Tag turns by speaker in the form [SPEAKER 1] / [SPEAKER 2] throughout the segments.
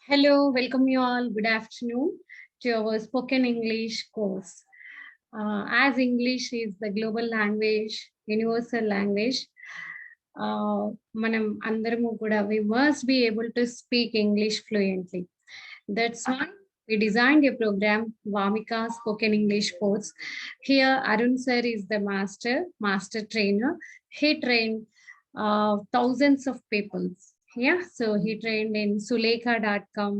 [SPEAKER 1] Hello, welcome you all. Good afternoon to our spoken English course. As English is the global language, universal language, మనం అందరము కూడా we must be able to speak English fluently. That's why we designed a program, Vamika Spoken English Course. Here, Arun sir is the master trainer. He trained thousands of people. Yeah, so he trained in Sulekha.com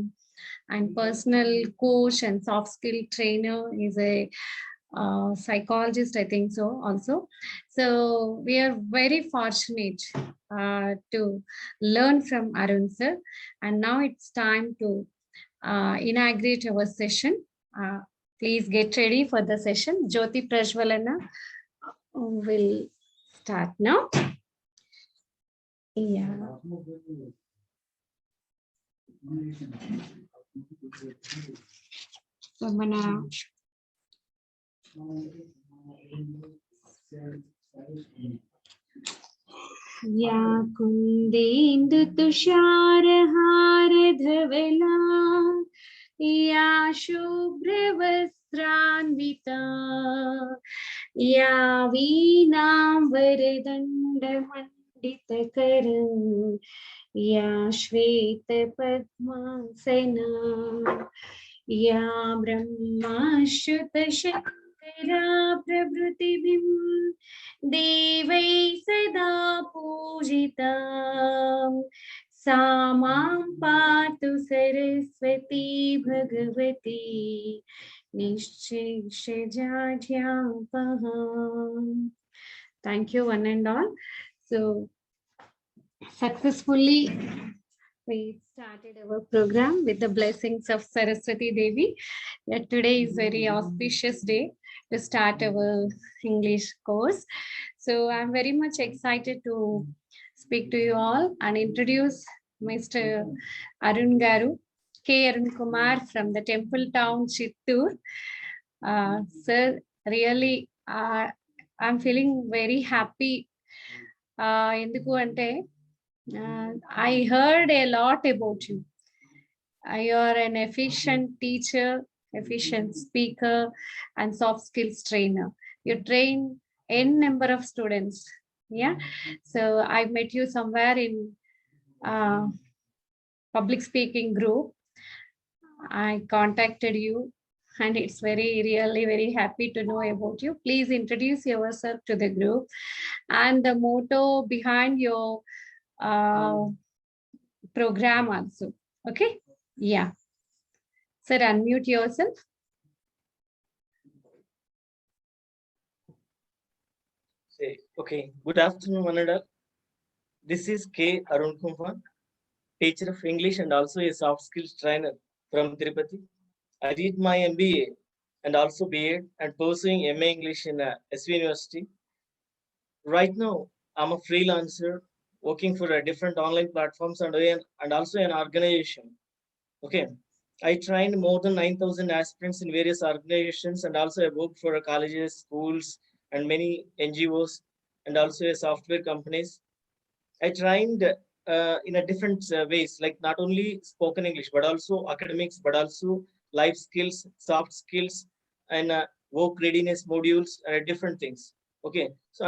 [SPEAKER 1] and personal coach and soft skill trainer. Is a psychologist, I think so, also. So we are very fortunate to learn from Arun sir. And now it's time to inaugurate our session. Please get ready for the session. Jyoti Prajwalana will start now. Yeah. So, mana या कुन्देन्दु तुषारहार धवला या शुभ्रवस्त्रान्विता या वीणाम्बरदण्डमण्डितकरं या श्वेतपद्मासना या ब्रह्माच्युतशङ्करा प्रभृतिभिः देवै सदा पूजिता सा मां पातु Saraswati Bhagwati निश्चेषजाढ्यापहा. Thank you one and all. So successfully we started our program with the blessings of Saraswati Devi. That today is very auspicious day to start our English course. So I'm very much excited to speak to you all and introduce Mr. Arun Garu, K. Arun Kumar from the Temple Town, Chittoor. Sir, really, I'm feeling very happy. ఎందుకు అంటే I heard a lot about you. You are an efficient teacher, efficient speaker, and soft skills trainer. You train n number of students. Yeah. So I met you somewhere in public speaking group. I contacted you and it's really very happy to know about you. Please introduce yourself to the group and the motto behind your program also. Okay. Yeah. Sir, unmute yourself.
[SPEAKER 2] Okay. Good afternoon, Manada. This is K. Arun Kumar, teacher of English and also a soft skills trainer from Tirupati. I did my MBA and also BEd and pursuing MA English in SV University. Right now, I'm a freelancer working for different online platforms and also an organization. Okay. I trained more than 9,000 aspirants in various organizations and also I worked for colleges, schools, and many NGOs and also software companies. I trained in a different ways, like not only spoken English, but also academics, but also life skills, soft skills, and work readiness modules, different things. Okay. So,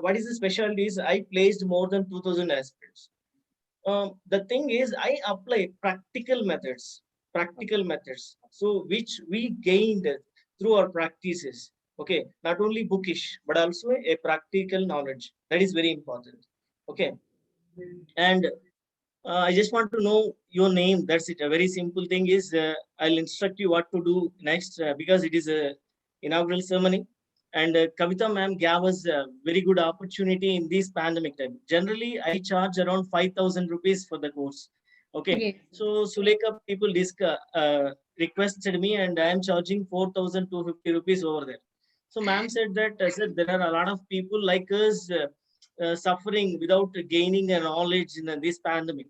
[SPEAKER 2] what is the specialty is I placed more than 2,000 aspirants. The thing is, I apply practical methods. So, which we gained through our practices. Okay. Not only bookish, but also a practical knowledge. That is very important. Okay. And I just want to know your name. That's it. A very simple thing is I'll instruct you what to do next because it is a inaugural ceremony. And Kavita ma'am gave us a very good opportunity in this pandemic time. Generally, I charge around 5,000 rupees for the course. Okay.
[SPEAKER 1] Yes.
[SPEAKER 2] So Sulekha people requested me and I am charging 4,250 rupees over there. So ma'am said that there are a lot of people like us suffering without gaining a knowledge in this pandemic.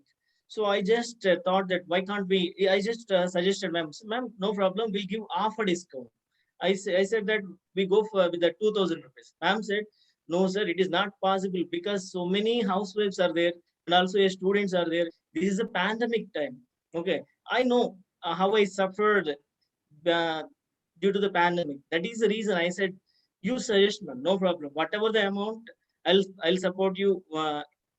[SPEAKER 2] So I just thought that why can't we? I just suggested, ma'am, no problem. We'll give half a discount. I said that we go for with the 2,000 rupees. Ma'am said, no, sir, it is not possible because so many housewives are there and also students are there. This is a pandemic time. Okay, I know how I suffered uh, due to the pandemic. That is the reason I said, you suggest, ma'am, no problem. Whatever the amount, I'll support you.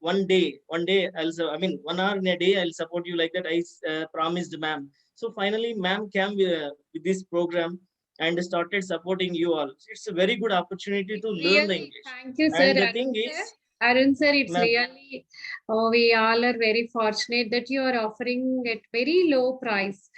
[SPEAKER 2] One day I mean 1 hour in a day I'll support you, like that. I promised ma'am. So finally, ma'am came with this program and started supporting you all. It's a very good opportunity to learn the
[SPEAKER 1] Really,
[SPEAKER 2] English.
[SPEAKER 1] thank you, sir.
[SPEAKER 2] And the thing
[SPEAKER 1] Sir.
[SPEAKER 2] is,
[SPEAKER 1] Arun sir, it's
[SPEAKER 2] ma'am,
[SPEAKER 1] really, we all are very fortunate that you are offering at very low price.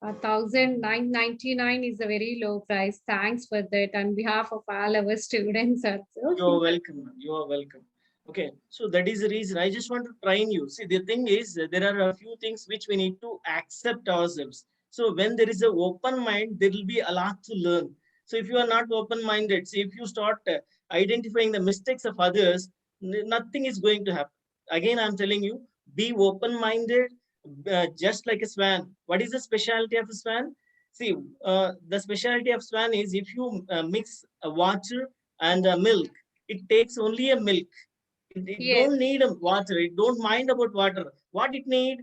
[SPEAKER 1] 1,999 is a very low price. Thanks for that on behalf of all our students
[SPEAKER 2] you're
[SPEAKER 1] also.
[SPEAKER 2] welcome, ma'am. You are welcome. Okay, so that is the reason I just want to train you. See, the thing is, there are a few things which we need to accept ourselves. So when there is an open mind, there will be a lot to learn. So if you are not open-minded, see, if you start identifying the mistakes of others, nothing is going to happen. Again, I'm telling you, be open-minded, just like a swan. What is the specialty of a swan? See, the specialty of swan is if you mix water and milk, it takes only a milk. It
[SPEAKER 1] Yes,
[SPEAKER 2] don't need a water. It don't mind about water. What it need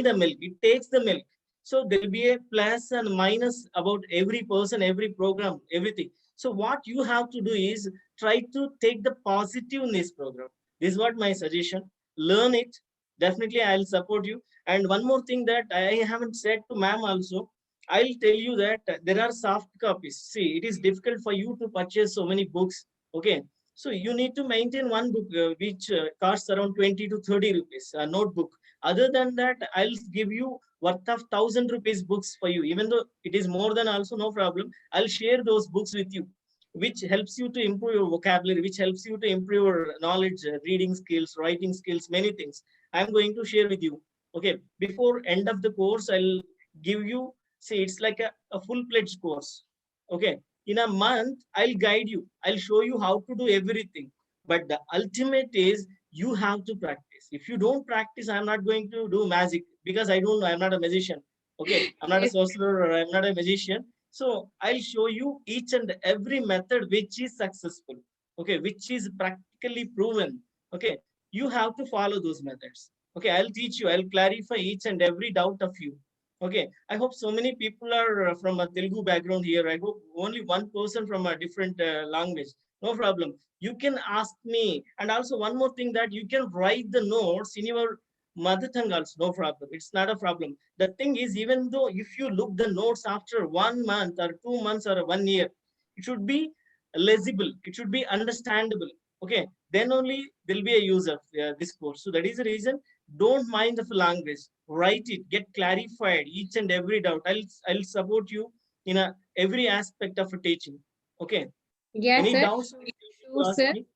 [SPEAKER 2] a milk. It takes the milk. So there will be a plus and minus about every person, every program, everything. So what you have to do is try to take the positive in this program. This is what my suggestion. Learn it. Definitely, I'll support you. And one more thing that I haven't said to ma'am also, I'll tell you that there are soft copies. See, it is difficult for you to purchase so many books. Okay, so you need to maintain one book which costs around 20 to 30 rupees, a notebook. Other than that, I'll give you worth of 1,000 rupees books for you. Even though it is more than also, no problem. I'll share those books with you, which helps you to improve your vocabulary, which helps you to improve your knowledge, reading skills, writing skills, many things. I'm going to share with you. Okay, before end of the course, I'll give you, see, it's like a full-fledged course. Okay, in a month I'll guide you, I'll show you how to do everything, but the ultimate is you have to practice. If you don't practice, I'm not going to do magic, because I don't know, I'm not a magician. Okay, I'm not a
[SPEAKER 1] yes,
[SPEAKER 2] sorcerer, or I'm not a magician. So I'll show you each and every method which is successful, okay, which is practically proven. Okay, you have to follow those methods. Okay, I'll teach you, I'll clarify each and every doubt of you. Okay, I hope so many people are from a Telugu background here. I hope only one person from a different language. No problem. You can ask me. And also one more thing, that you can write the notes in your mother tongue also. No problem. It's not a problem. The thing is, even though if you look the notes after 1 month or 2 months or 1 year, it should be legible. It should be understandable. Okay, then only there'll be a use of this course. So that is the reason. Don't mind the language, write it, get clarified each and every doubt. I'll support you in every aspect of a teaching. Okay,
[SPEAKER 1] yes,
[SPEAKER 2] any
[SPEAKER 1] sir.
[SPEAKER 2] doubts
[SPEAKER 1] Sure,
[SPEAKER 2] feel free to
[SPEAKER 1] sure,
[SPEAKER 2] ask
[SPEAKER 1] sir.
[SPEAKER 2] me.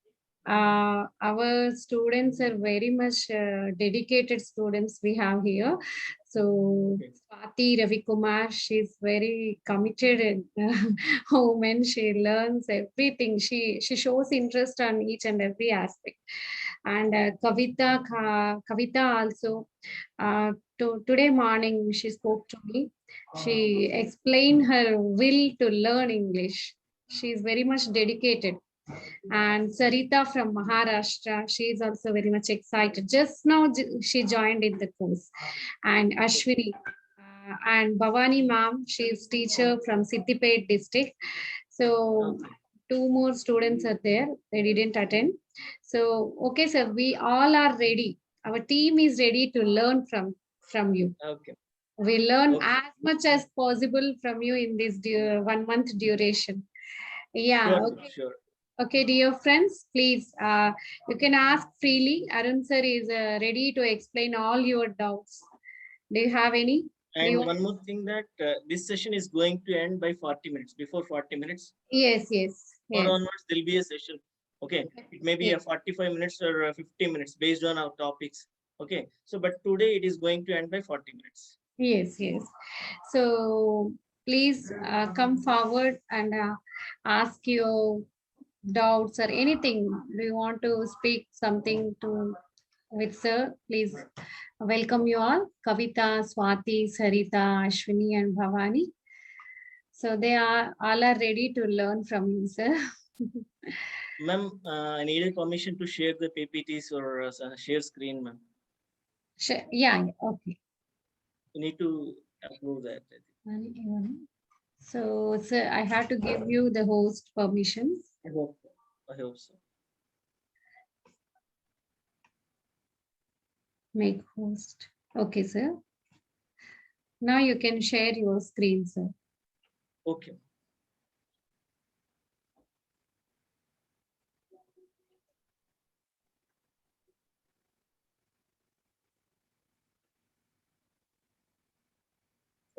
[SPEAKER 1] Our students are very much dedicated students we have here. So
[SPEAKER 2] Okay.
[SPEAKER 1] Swati Ravi Kumar, she's very committed and woman. She learns everything. She shows interest on each and every aspect. And Kavita also. Today morning she spoke to me. She explained her will to learn English. She is very much dedicated. And Sarita from Maharashtra, she is also very much excited. Just now she joined in the course. And Ashwini and Bhavani ma'am, she is teacher from Siddipet district. So
[SPEAKER 2] Okay.
[SPEAKER 1] two more students are there. They didn't attend. So okay, sir, we all are ready. Our team is ready to learn from you.
[SPEAKER 2] Okay.
[SPEAKER 1] We learn
[SPEAKER 2] Okay.
[SPEAKER 1] as much as possible from you in this 1 month duration. Yeah,
[SPEAKER 2] Sure, ma'am,
[SPEAKER 1] okay.
[SPEAKER 2] sure.
[SPEAKER 1] Okay, dear friends, please, you can ask freely. Arun sir is ready to explain all your doubts. Do you have any? Do you
[SPEAKER 2] And
[SPEAKER 1] want?
[SPEAKER 2] one more thing, that this session is going to end by 40 minutes. Before 40 minutes
[SPEAKER 1] Yes, yes,
[SPEAKER 2] or
[SPEAKER 1] yes,
[SPEAKER 2] onwards, there'll be a session. Okay, it may be a
[SPEAKER 1] yes,
[SPEAKER 2] 45 minutes or 50 minutes based on our topics. Okay, so but today it is going to end by 40 minutes.
[SPEAKER 1] yes, yes. So please come forward and ask your doubts or anything. Do you want to speak something to with sir? Please welcome you all. Kavita, Swati, Sarita, Ashwini, and Bhavani. So they are all are ready to learn from you, sir.
[SPEAKER 2] Ma'am, I needed permission to share the PPTs or share screen, ma'am.
[SPEAKER 1] Yeah, yeah, okay.
[SPEAKER 2] You need to approve that.
[SPEAKER 1] So, sir, I have to give you the host permissions.
[SPEAKER 2] I hope so.
[SPEAKER 1] Make host. Okay, sir. Now you can share your screen, sir.
[SPEAKER 2] Okay.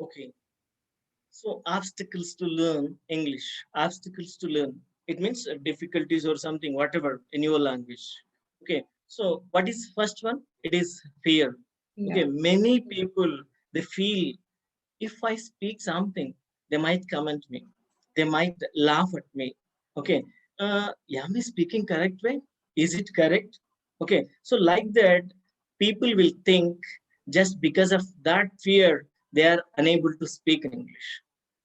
[SPEAKER 2] Okay. So obstacles to learn English, obstacles to learn. It means difficulties or something, whatever in your language. Okay. So what is first one? It is fear. Okay. Many people, they feel if I speak something, they might comment me. They might laugh at me. Okay. Am I speaking correct way? Is it correct? Okay. So like that, people will think just because of that fear, they are unable to speak in English.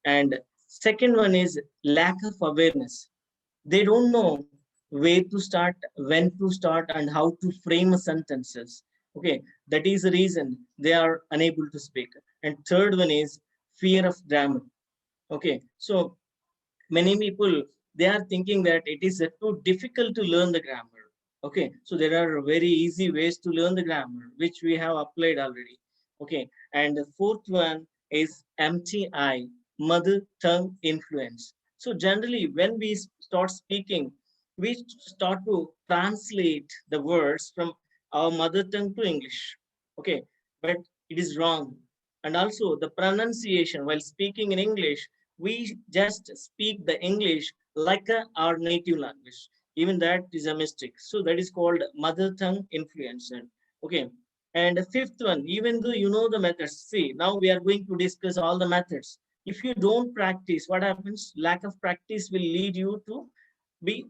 [SPEAKER 2] And second one is lack of awareness. They don't know where to start, when to start, and how to frame sentences. Okay, that is the reason they are unable to speak. And third one is fear of grammar. Okay, so many people, they are thinking that it is too difficult to learn the grammar. Okay, so there are very easy ways to learn the grammar, which we have applied already. Okay, and the fourth one is MTI, mother tongue influence. So generally, when we start speaking, we start to translate the words from our mother tongue to English. Okay, but it is wrong. And also the pronunciation while speaking in English, we just speak the English like our native language. Even that is a mistake. So that is called mother tongue influence. Okay. And the fifth one, even though you know the methods, see, now we are going to discuss all the methods. If you don't practice, what happens? Lack of practice will lead you to be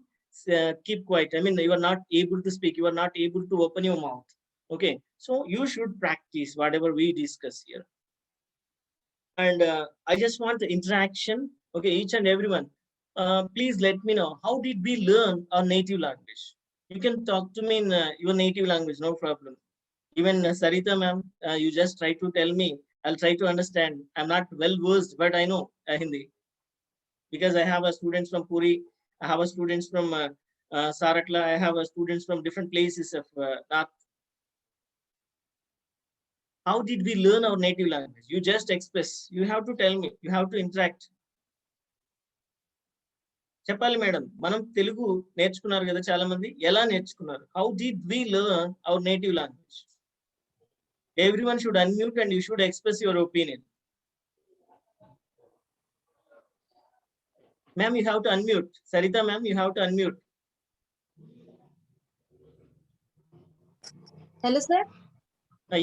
[SPEAKER 2] keep quiet. I mean, you are not able to speak. You are not able to open your mouth. Okay. So you should practice whatever we discuss here. And I just want the interaction. Okay, each and everyone, please let me know, how did we learn our native language? You can talk to me in your native language, no problem. Even Sarita ma'am, you just try to tell me. I'll try to understand. I'm not well versed, but I know Hindi, because I have a students from Puri, I have a students from Saratla, I have a students from different places of North. How did we learn our native language? You just express. You have to tell me. You have to interact. చెప్పాలి madam, మనం తెలుగు నేర్చుకున్నారు కదా చాలా మంది, ఎలా నేర్చుకున్నారు? How did we learn our native language? Everyone should unmute and you should express your opinion. Ma'am, you have to unmute. Sarita ma'am, you have to unmute.
[SPEAKER 3] Hello sir.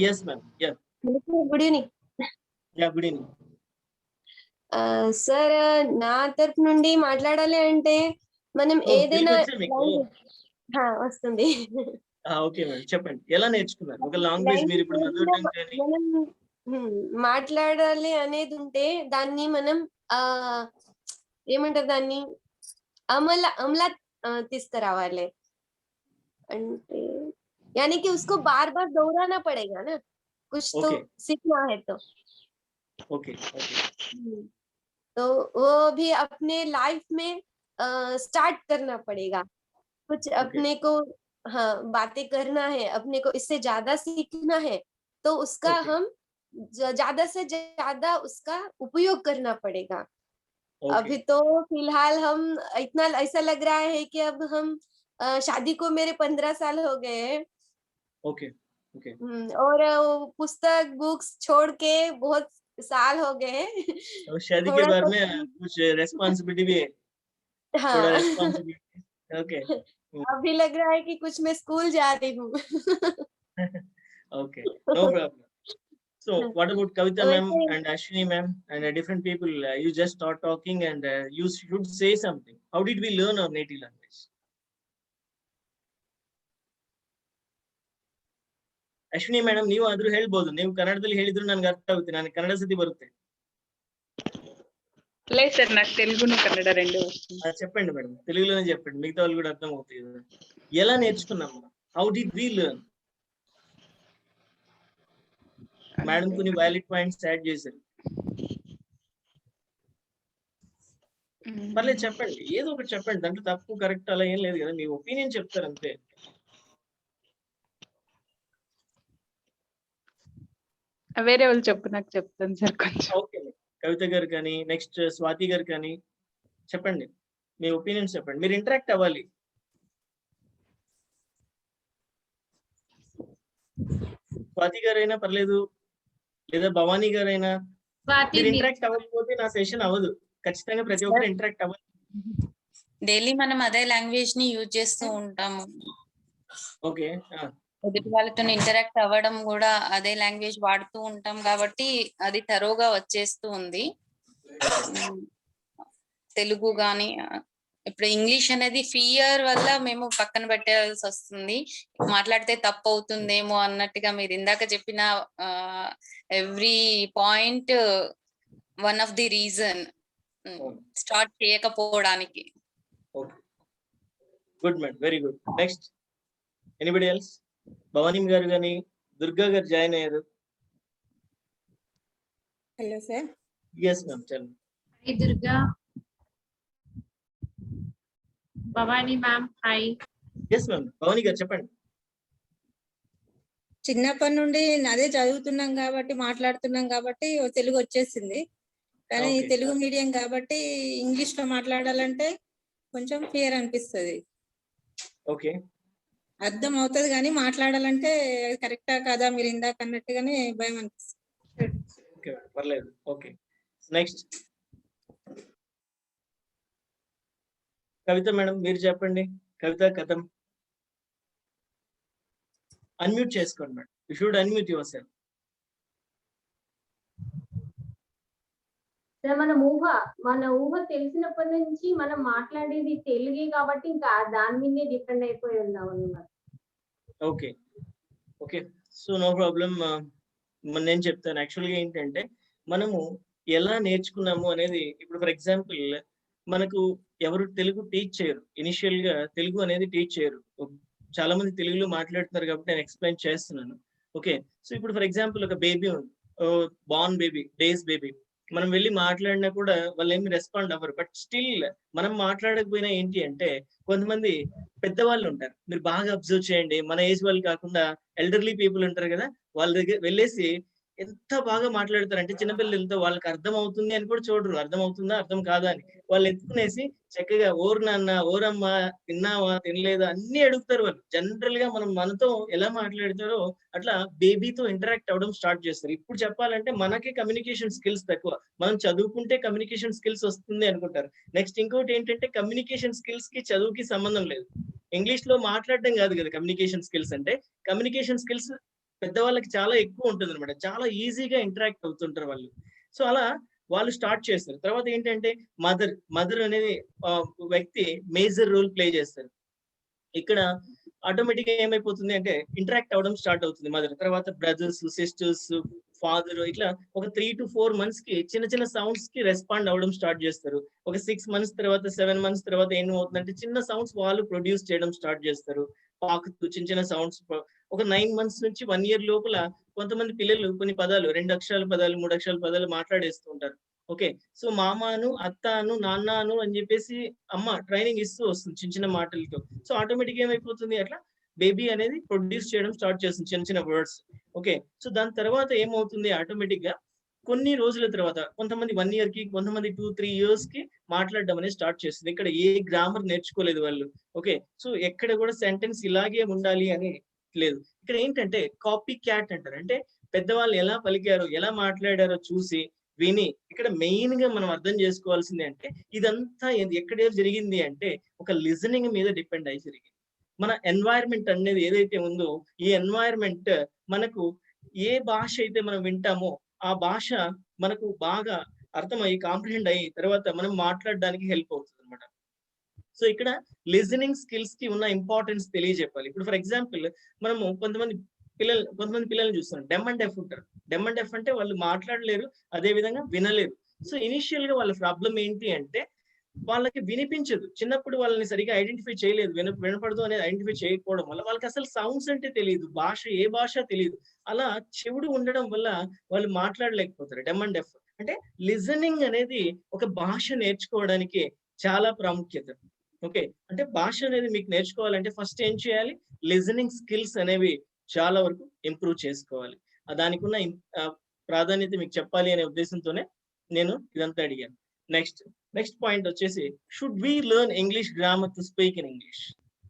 [SPEAKER 2] Yes ma'am. Yeah.
[SPEAKER 3] Hello sir, good evening.
[SPEAKER 2] Yeah, good evening.
[SPEAKER 3] Sir నా తరపు నుండి మాట్లాడాలి అంటే మనం ఏదైనా వస్తుంది.
[SPEAKER 2] Okay madam, చెప్పండి ఎలా నేర్చుకున్నారు ఒక లాంగ్వేజ్? మీరు ఇప్పుడు మదర్ టంగ్ అని
[SPEAKER 3] మనం మాట్లాడాలి అనేది ఉంటే దాన్ని మనం ఏమంటారు, దాన్ని అమలా తీసుకురావాలి. అంటే यानी कि उसको बार बार दोहराना पड़ेगा ना, कुछ तो सीखना है तो.
[SPEAKER 2] ओके.
[SPEAKER 3] तो वो भी अपने लाइफ में स्टार्ट करना पड़ेगा. कुछ अपने को बातें करना है, अपने को इससे ज्यादा सीखना है, तो उसका हम ज्यादा से ज्यादा उसका उपयोग करना पड़ेगा. अभी तो फिलहाल हम इतना ऐसा लग रहा है कि अब हम शादी को मेरे 15 साल हो गए हैं.
[SPEAKER 2] ओके.
[SPEAKER 3] और पुस्तक बुक्स छोड़ के बहुत साल हो गए हैं.
[SPEAKER 2] और शादी के बाद में कुछ रेस्पॉन्सिबिलिटी भी है. थोड़ा रेस्पॉन्सिबिलिटी. ओके.
[SPEAKER 3] अभी लग रहा है कि कुछ मैं स्कूल जा रही हूँ.
[SPEAKER 2] Okay, no problem. So what about Kavita ma'am and Ashwini ma'am and different people? You just start talking and you should say something. How did we learn our native language? Ashwini madam, ನೀವು ಆದ್ರೂ ಹೇಳ್ಬೋದು. ನೀವು ಕನ್ನಡದಲ್ಲಿ ಹೇಳಿದ್ರು ನನಗೆ ಅರ್ಥ ಆಗುತ್ತೆ. ನನಗೆ ಕನ್ನಡ ಸತಿ ಬರುತ್ತೆ.
[SPEAKER 4] లేదు సార్, నాకు తెలుగును కన్నడ రెండు.
[SPEAKER 2] చెప్పండి మేడం, తెలుగులోనే చెప్పండి, మిగతా వాళ్ళు కూడా అర్థం అవుతుంది కదా. ఎలా నేర్చుకున్నాం? How did we learn? Madam కొన్ని వ్యాలిడ్ పాయింట్స్ యాడ్ చేశారు. పర్లేదు చెప్పండి, ఏదో ఒకటి చెప్పండి, దాంట్లో తప్పు కరెక్ట్ అలా ఏం లేదు కదా, మీ ఒపీనియన్ చెప్తారు అంతే.
[SPEAKER 4] వేరే వాళ్ళు చెప్పు, నాకు చెప్తాను సార్ కొంచెం.
[SPEAKER 2] ఓకే, కవిత గారు కానీ నెక్స్ట్ స్వాతి గారు కానీ చెప్పండి, మీ ఒపీనియన్స్ చెప్పండి, మీరు ఇంటరాక్ట్ అవ్వాలి. స్వాతి గారైనా పర్లేదు, లేదా భవానీ గారైనా. మీరు ఇంటరాక్ట్ అవ్వకపోతే నా సెషన్ అవ్వదు. ఖచ్చితంగా ప్రతి ఒక్కరు ఇంటరాక్ట్ అవ్వాలి.
[SPEAKER 5] డైలీ మనం అదే లాంగ్వేజ్ ని యూజ్ చేస్తూ ఉంటాము.
[SPEAKER 2] ఓకే,
[SPEAKER 5] ఎదుటి వాళ్ళతో ఇంటరాక్ట్ అవ్వడం కూడా అదే లాంగ్వేజ్ వాడుతూ ఉంటాం కాబట్టి అది తరోగా వచ్చేస్తూ ఉంది. తెలుగు గాని ఇప్పుడు ఇంగ్లీష్ అనేది ఫియర్ వల్ల మేము పక్కన పెట్టాల్సి వస్తుంది. మాట్లాడితే తప్పు అవుతుందేమో అన్నట్టుగా మీరు ఇందాక చెప్పిన every point one of the reason start చేయకపోవడానికి.
[SPEAKER 2] Good madam, very good. Next anybody else? Bhavani గారు కానీ దుర్గా గారు జాయిన్ అయ్యారు.
[SPEAKER 6] Hello sir.
[SPEAKER 2] ఎస్ మ్యామ్, చెప్పండి.
[SPEAKER 1] Hi Durga. Bhavani ma'am hi.
[SPEAKER 2] Yes ma'am, Bhavani గారు చెప్పండి.
[SPEAKER 6] చిన్నప్పటి నుండి అదే చదువుతున్నాం కాబట్టి మాట్లాడుతున్నాం కాబట్టి తెలుగు వచ్చేసింది. కానీ
[SPEAKER 2] Okay.
[SPEAKER 6] తెలుగు మీడియం కాబట్టి ఇంగ్లీష్ లో మాట్లాడాలంటే కొంచెం ఫియర్ అనిపిస్తుంది.
[SPEAKER 2] ఓకే,
[SPEAKER 6] అర్థం అవుతుంది కానీ మాట్లాడాలంటే కరెక్టా కాదా మీరు ఇందాక అన్నట్టుగానే భయం అనిపిస్తుంది.
[SPEAKER 2] ఓకే పర్లేదు. ఓకే, నెక్స్ట్ కవిత మేడం, మీరు చెప్పండి. కవిత కథం అన్మ్యూట్ చేసుకోండి madam. You should unmute your self.
[SPEAKER 7] మన ఊహ తెలిసినప్పటి నుంచి మనం మాట్లాడేది తెలుగే కాబట్టి ఇంకా దాని మీదే డిపెండ్ అయిపోయి ఉన్నాం అన్నమాట.
[SPEAKER 2] Okay okay, so no problem. నేను చెప్తాను. యాక్చువల్గా ఏంటంటే మనము ఎలా నేర్చుకున్నాము అనేది, ఇప్పుడు ఫర్ ఎగ్జాంపుల్ మనకు ఎవరు తెలుగు టీచ్ చేయరు, ఇనిషియల్ గా తెలుగు అనేది టీచ్ చేయరు. చాలా మంది తెలుగులో మాట్లాడుతున్నారు కాబట్టి నేను ఎక్స్ప్లెయిన్ చేస్తున్నాను. ఓకే, సో ఇప్పుడు ఫర్ ఎగ్జాంపుల్ ఒక బేబీ ఉంది, బార్న్ బేబీ, డేస్ బేబీ, మనం వెళ్ళి మాట్లాడినా కూడా వాళ్ళు ఏమి రెస్పాండ్ అవ్వరు. బట్ స్టిల్ మనం మాట్లాడకపోయినా ఏంటి అంటే కొంతమంది పెద్దవాళ్ళు ఉంటారు, మీరు బాగా అబ్జర్వ్ చేయండి, మన ఏజ్ వాళ్ళు కాకుండా ఎల్డర్లీ పీపుల్ ఉంటారు కదా, వాళ్ళ దగ్గర వెళ్ళేసి ఎంత బాగా మాట్లాడతారంటే చిన్నపిల్లలతో వాళ్ళకి అర్థం అవుతుంది అని కూడా చూడరు, అర్థం అవుతుందా అర్థం కాదా అని. వాళ్ళు ఎత్తుకునేసి చక్కగా ఓరు నాన్న, ఓరమ్మ, తిన్నావా తినలేదా అన్ని అడుగుతారు. వాళ్ళు జనరల్ గా మనతో ఎలా మాట్లాడతారో అట్లా బేబీతో ఇంటరాక్ట్ అవ్వడం స్టార్ట్ చేస్తారు. ఇప్పుడు చెప్పాలంటే మనకి కమ్యూనికేషన్ స్కిల్స్ తక్కువ, మనం చదువుకుంటే కమ్యూనికేషన్ స్కిల్స్ వస్తుంది అనుకుంటారు. నెక్స్ట్ ఇంకోటి ఏంటంటే కమ్యూనికేషన్ స్కిల్స్ కి చదువుకి సంబంధం లేదు. ఇంగ్లీష్ లో మాట్లాడడం కాదు కదా కమ్యూనికేషన్ స్కిల్స్ అంటే. కమ్యూనికేషన్ స్కిల్స్ పెద్దవాళ్ళకి చాలా ఎక్కువ ఉంటుంది అనమాట, చాలా ఈజీగా ఇంటరాక్ట్ అవుతుంటారు వాళ్ళు. సో అలా వాళ్ళు స్టార్ట్ చేస్తారు. తర్వాత ఏంటంటే మదర్ అనేది వ్యక్తి మేజర్ రోల్ ప్లే చేస్తారు. ఇక్కడ ఆటోమేటిక్ గా ఏమైపోతుంది అంటే ఇంటరాక్ట్ అవ్వడం స్టార్ట్ అవుతుంది మదర్. తర్వాత బ్రదర్స్, సిస్టర్స్, ఫాదర్, ఇట్లా ఒక 3 to 4 months కి చిన్న చిన్న సౌండ్స్ కి రెస్పాండ్ అవ్వడం స్టార్ట్ చేస్తారు. ఒక 6 months తర్వాత, 7 months తర్వాత ఏమవుతుందంటే చిన్న సౌండ్స్ వాళ్ళు ప్రొడ్యూస్ చేయడం స్టార్ట్ చేస్తారు. పాకుతూ చిన్న చిన్న సౌండ్స్. ఒక 9 months నుంచి 1 year లోపల కొంతమంది పిల్లలు కొన్ని పదాలు, 2 అక్షరాల పదాలు, 3 అక్షరాల పదాలు మాట్లాడేస్తూ ఉంటారు. ఓకే, సో మామాను, అత్తాను, నాన్నాను అని చెప్పేసి అమ్మ ట్రైనింగ్ ఇస్తూ వస్తుంది చిన్న చిన్న మాటలతో. సో ఆటోమేటిక్ ఏమైపోతుంది, అట్లా బేబీ అనేది ప్రొడ్యూస్ చేయడం స్టార్ట్ చేస్తుంది చిన్న చిన్న వర్డ్స్. ఓకే, సో దాని తర్వాత ఏమవుతుంది, ఆటోమేటిక్ గా కొన్ని రోజుల తర్వాత కొంతమంది 1 year కి, కొంతమంది 2-3 years కి మాట్లాడడం అనేది స్టార్ట్ చేస్తుంది. ఇక్కడ ఏ గ్రామర్ నేర్చుకోలేదు వాళ్ళు. ఓకే, సో ఎక్కడ కూడా సెంటెన్స్ ఇలాగే ఉండాలి అని లేదు. ఇక్కడ ఏంటంటే కాపీ క్యాట్ అంటారు, అంటే పెద్దవాళ్ళు ఎలా పలికారో, ఎలా మాట్లాడారో చూసి విని. ఇక్కడ మెయిన్ గా మనం అర్థం చేసుకోవాల్సింది అంటే ఇదంతా ఎక్కడ జరిగింది అంటే ఒక లిజనింగ్ మీద డిపెండ్ అయి జరిగింది. మన ఎన్వైరన్మెంట్ అనేది ఏదైతే ఉందో, ఈ ఎన్వైరన్మెంట్ మనకు ఏ భాష అయితే మనం వింటామో ఆ భాష మనకు బాగా అర్థమయ్యి కాంప్రిహెండ్ అయ్యి తర్వాత మనం మాట్లాడడానికి హెల్ప్ అవుతుంది అనమాట. సో ఇక్కడ లిజనింగ్ స్కిల్స్ కి ఉన్న ఇంపార్టెన్స్ తెలియజెప్పాలి. ఇప్పుడు ఫర్ ఎగ్జాంపుల్ మనము కొంతమంది పిల్లల్ని చూస్తున్నాం, డెమ్ అండ్ డెఫ్ ఉంటారు. డెమ్ అండ్ డెఫ్ అంటే వాళ్ళు మాట్లాడలేరు, అదే విధంగా వినలేరు. సో ఇనిషియల్ గా వాళ్ళ ప్రాబ్లం ఏంటి అంటే వాళ్ళకి వినిపించదు. చిన్నప్పుడు వాళ్ళని సరిగ్గా ఐడెంటిఫై చేయలేదు. వినపడదు అనేది ఐడెంటిఫై చేయకపోవడం వల్ల వాళ్ళకి అసలు సౌండ్స్ అంటే తెలియదు. ఏ భాష తెలీదు. అలా చెవుడు ఉండడం వల్ల వాళ్ళు మాట్లాడలేకపోతారు. డెమ్ అండ్ డెఫ్. అంటే లిజనింగ్ అనేది ఒక భాష నేర్చుకోవడానికి చాలా ప్రాముఖ్యత. ఓకే. అంటే భాష అనేది మీకు నేర్చుకోవాలంటే ఫస్ట్ ఏం చేయాలి? లిజనింగ్ స్కిల్స్ అనేవి చాలా వరకు ఇంప్రూవ్ చేసుకోవాలి. దానికి ఉన్న ప్రాధాన్యత మీకు చెప్పాలి అనే ఉద్దేశంతోనే నేను ఇదంతా అడిగాను. నెక్స్ట్ పాయింట్ వచ్చేసి, should we learn English grammar to speak in English?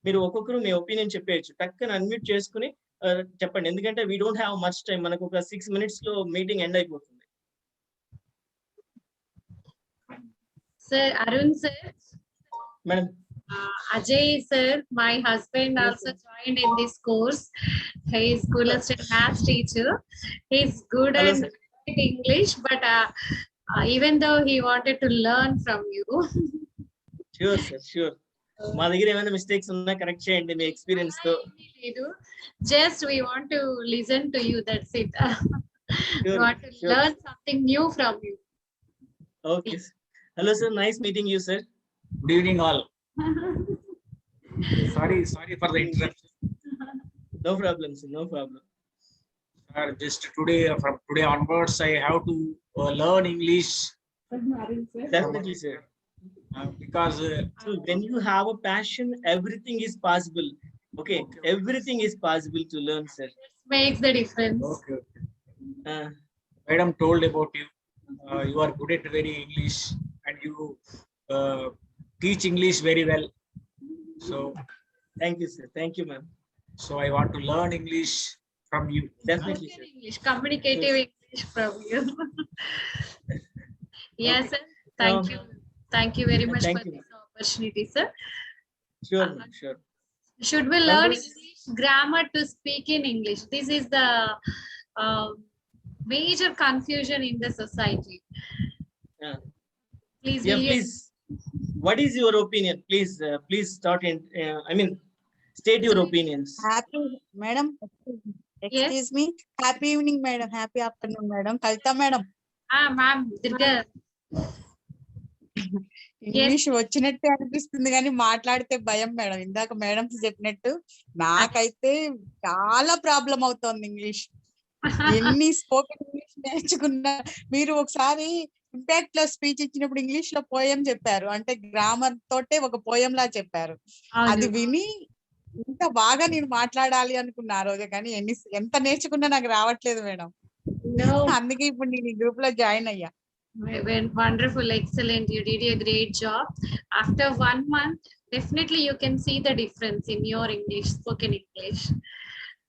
[SPEAKER 2] మీరు ఒక్కొక్కరు మీ ఒపీనియన్ చెప్పేయచ్చు. టక్కన అన్మ్యూట్ చేసుకుని చెప్పండి. ఎందుకంటే we don't have much time. మనకు ఒక 6 minutes లో మీటింగ్ ఎండ్ అయిపోతుంది.
[SPEAKER 1] Sir, Arun sir.
[SPEAKER 2] Madam.
[SPEAKER 1] Ajay sir, my husband also joined in this course. He is schoolist and maths teacher. He is good
[SPEAKER 2] Hello,
[SPEAKER 1] and
[SPEAKER 2] sir.
[SPEAKER 1] English, but even though he wanted to learn from you.
[SPEAKER 2] Sure sir, sure. మా దగ్గర ఏమైనా mistakes ఉన్నా correct చేయండి మీ experience తో.
[SPEAKER 1] Just we want to listen to you, that's it. We want to learn something new from you.
[SPEAKER 2] Okay. Hello sir, nice meeting you sir.
[SPEAKER 8] Good evening all. Sorry for the interruption.
[SPEAKER 2] No problem sir, no problem.
[SPEAKER 8] Just today, from today onwards, I have to learn English.
[SPEAKER 2] Definitely sir.
[SPEAKER 8] Because
[SPEAKER 2] so when you have a passion, everything is possible. Okay, everything is possible to learn sir.
[SPEAKER 1] Makes the difference.
[SPEAKER 8] Okay. Madam told about you. You are good at very English and you teach English very well. So
[SPEAKER 2] thank you sir, thank you ma'am.
[SPEAKER 8] So I want to learn English from you.
[SPEAKER 2] Definitely sir.
[SPEAKER 1] English, communicative
[SPEAKER 2] Yes.
[SPEAKER 1] English from you. Yes sir, thank you very much
[SPEAKER 2] thank
[SPEAKER 1] for
[SPEAKER 2] you.
[SPEAKER 1] this opportunity sir.
[SPEAKER 2] Sure ma'am, sure.
[SPEAKER 1] Should we learn
[SPEAKER 2] Members-
[SPEAKER 1] English grammar to speak in English? This is the major confusion in the society.
[SPEAKER 2] Yeah.
[SPEAKER 1] Please,
[SPEAKER 2] Yeah,
[SPEAKER 1] will you-
[SPEAKER 2] please. What is your opinion? Please start in. State your opinions.
[SPEAKER 9] Happy madam, excuse me, happy evening madam, happy afternoon madam, Kavitha madam.
[SPEAKER 1] ma'am, Durga.
[SPEAKER 9] English వచ్చినట్టే అనిపిస్తుంది కానీ మాట్లాడితే భయం madam. ఇందాక madam చెప్పినట్టు నాకైతే చాలా problem అవుతోంది ఇంగ్లీష్. ఎన్ని స్పోకెన్ ఇంగ్లీష్ నేర్చుకున్నా. మీరు ఒకసారి ఇంపాక్ట్ లో స్పీచ్ ఇచ్చినప్పుడు ఇంగ్లీష్ లో పోయం చెప్పారు, అంటే గ్రామర్ తోటే ఒక పోయం లా చెప్పారు. అది విని ఇంత బాగా నేను మాట్లాడాలి అనుకున్నా ఆ రోజు, కానీ ఎంత నేర్చుకున్నా నాకు రావట్లేదు మేడం. అందుకే ఇప్పుడు నేను ఈ గ్రూప్ లో జాయిన్ అయ్యా.
[SPEAKER 1] Wonderful, excellent. You did a great job. After 1 month, definitely you can see the difference in your English, spoken English.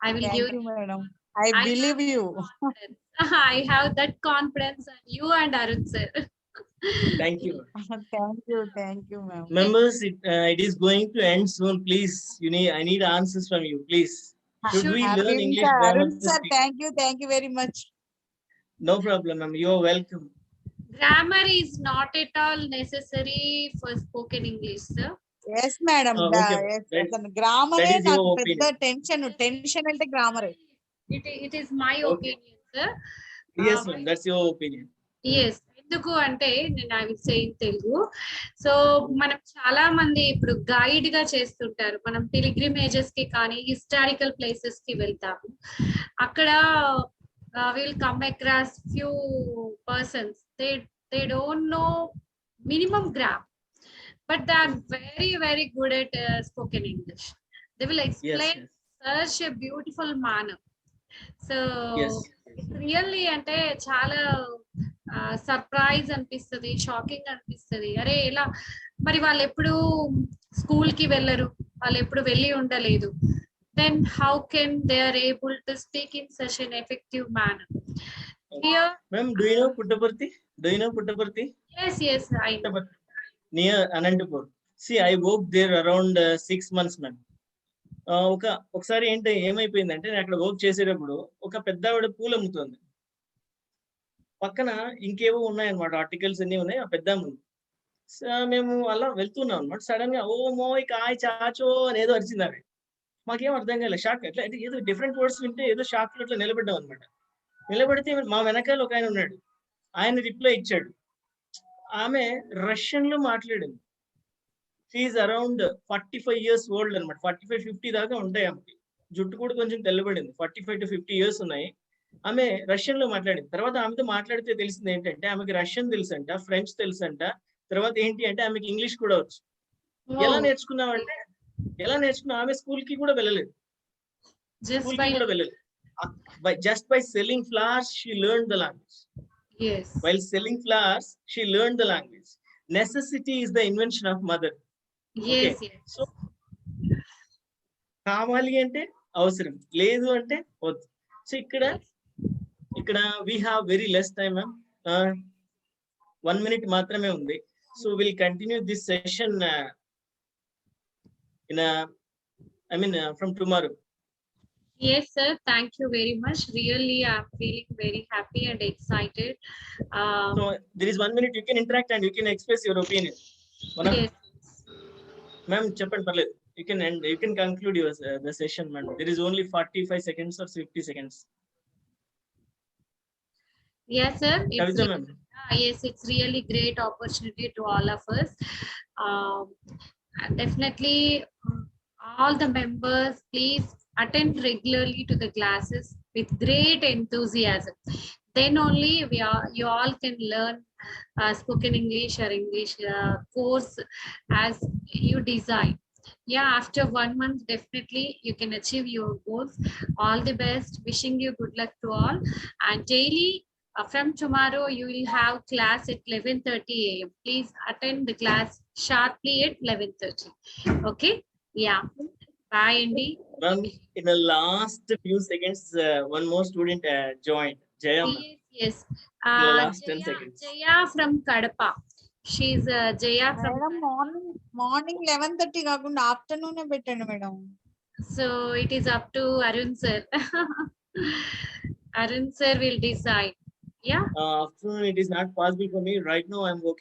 [SPEAKER 1] I will give
[SPEAKER 9] you, madam. I believe you.
[SPEAKER 1] I have that confidence on you and Arun sir.
[SPEAKER 2] Thank you.
[SPEAKER 9] Thank you, ma'am.
[SPEAKER 2] Members, it is going to end soon. Please, I need answers from you. Please. Should we learn English grammar?
[SPEAKER 9] Arun sir, thank you very much.
[SPEAKER 2] No problem, ma'am. You are welcome.
[SPEAKER 1] Grammar is not at all necessary for spoken English, sir.
[SPEAKER 9] Yes, madam.
[SPEAKER 2] Okay.
[SPEAKER 9] Grammar
[SPEAKER 2] that
[SPEAKER 9] is
[SPEAKER 2] is your
[SPEAKER 9] not
[SPEAKER 2] opinion.
[SPEAKER 9] tension ante grammar.
[SPEAKER 1] It is my opinion, sir.
[SPEAKER 2] Yes, ma'am. That's your opinion.
[SPEAKER 1] Yes. ఎందుకు అంటే నేను I will say in Telugu. So మనం చాలా మంది ఇప్పుడు guide గా చేస్తుంటారు. మనం పిలిగ్రిమేజెస్ కి కానీ హిస్టారికల్ ప్లేసెస్ కి వెళ్తాము. అక్కడ will come across few persons. They don't know minimum grammar, but they are very, very good at spoken English. They will explain such a beautiful manner. So really ante chala surprise అనిపిస్తుంది, shocking అనిపిస్తుంది. అరే ఇలా మరి వాళ్ళు ఎప్పుడు school కి వెళ్ళరు, వాళ్ళు ఎప్పుడు వెళ్ళి ఉండలేదు. Then how can they are able to speak in such an effective manner? Here,
[SPEAKER 2] ma'am, do you know Puttaparthi?
[SPEAKER 1] Yes, I know.
[SPEAKER 2] Near Anantapur. See, I worked there around 6 months, ma'am. ఒకసారి ఏమైపోయిందంటే నేను అక్కడ work చేసేటప్పుడు ఒక పెద్దవాడు పూలు అమ్ముతుంది. పక్కన ఇంకేవో ఉన్నాయన్నమాట, ఆర్టికల్స్ అన్ని ఉన్నాయి. ఆ పెద్ద మేము అలా వెళ్తున్నాం అనమాట. సడన్ గా ఓ మోయ్ కాయ్ చాచో అని ఏదో అరిచింది. మాకేం అర్థం కాలేదు. షాక్. ఎట్లా అంటే ఏదో డిఫరెంట్ వర్డ్స్ వింటే ఏదో షాక్ లో అట్లా నిలబడ్డాం అనమాట. నిలబడితే మా వెనకాల ఒక ఆయన ఉన్నాడు. ఆయన రిప్లై ఇచ్చాడు. ఆమె రష్యన్ లో మాట్లాడింది. షీఈ్ అరౌండ్ 45 years ఓల్డ్ అనమాట. 45-50 దాకా ఉంటాయి ఆమెకి. జుట్టు కూడా కొంచెం తెల్లబడింది. 45 to 50 years ఉన్నాయి. ఆమె రష్యన్ లో మాట్లాడింది. తర్వాత ఆమెతో మాట్లాడితే తెలిసింది ఏంటంటే ఆమెకి రష్యన్ తెలుసంట, ఫ్రెంచ్ తెలుసంట. తర్వాత ఏంటి అంటే ఆమెకి ఇంగ్లీష్ కూడా వచ్చు. ఎలా నేర్చుకున్నామంటే ఆమె స్కూల్ కి కూడా వెళ్ళలేదు.
[SPEAKER 1] Just by
[SPEAKER 2] Just by selling flowers, she learned the language.
[SPEAKER 1] yes.
[SPEAKER 2] While selling flowers, she learned the language. Necessity is the invention of mother.
[SPEAKER 1] Yes,
[SPEAKER 2] Okay.
[SPEAKER 1] yes.
[SPEAKER 2] So కావాలి అంటే అవసరం, లేదు అంటే వద్దు. సో ఇక్కడ we have very less time, ma'am. 1 minute మాత్రమే ఉంది. So we'll continue this session from tomorrow.
[SPEAKER 1] Yes, sir. Thank you very much. Really, I'm feeling very happy and excited.
[SPEAKER 2] So there is 1 minute, you can interact and you can express your opinion.
[SPEAKER 1] Yes.
[SPEAKER 2] Ma'am, చెప్పండి పర్లేదు. You can conclude your the session, ma'am. There is only 45 seconds or 50 seconds.
[SPEAKER 1] Yes, sir.
[SPEAKER 2] Kavita, ma'am.
[SPEAKER 1] Yes, it's really great opportunity to all of us. Definitely, all the members, please attend regularly to the classes with great enthusiasm. Then only you all can learn spoken English or English course as you desire. Yeah, after 1 month, definitely you can achieve your goals. All the best. Wishing you good luck to all. And daily, from tomorrow, you will have class at 11:30 a.m. Please attend the class sharply at 11:30. Okay? Yeah. Bye, Andy.
[SPEAKER 2] Ma'am, in the last few seconds, one more student joined. Jaya, ma'am.
[SPEAKER 1] Yes.
[SPEAKER 2] In the last 10 seconds.
[SPEAKER 1] Jaya from Kadapa. She's Jaya from
[SPEAKER 9] madam morning 11:30 కాకుండా afternoon పెట్టండి madam.
[SPEAKER 1] So it is up to Arun sir. Arun sir will decide. Yeah.
[SPEAKER 2] Afternoon, it is not possible for me. Right now, I'm working.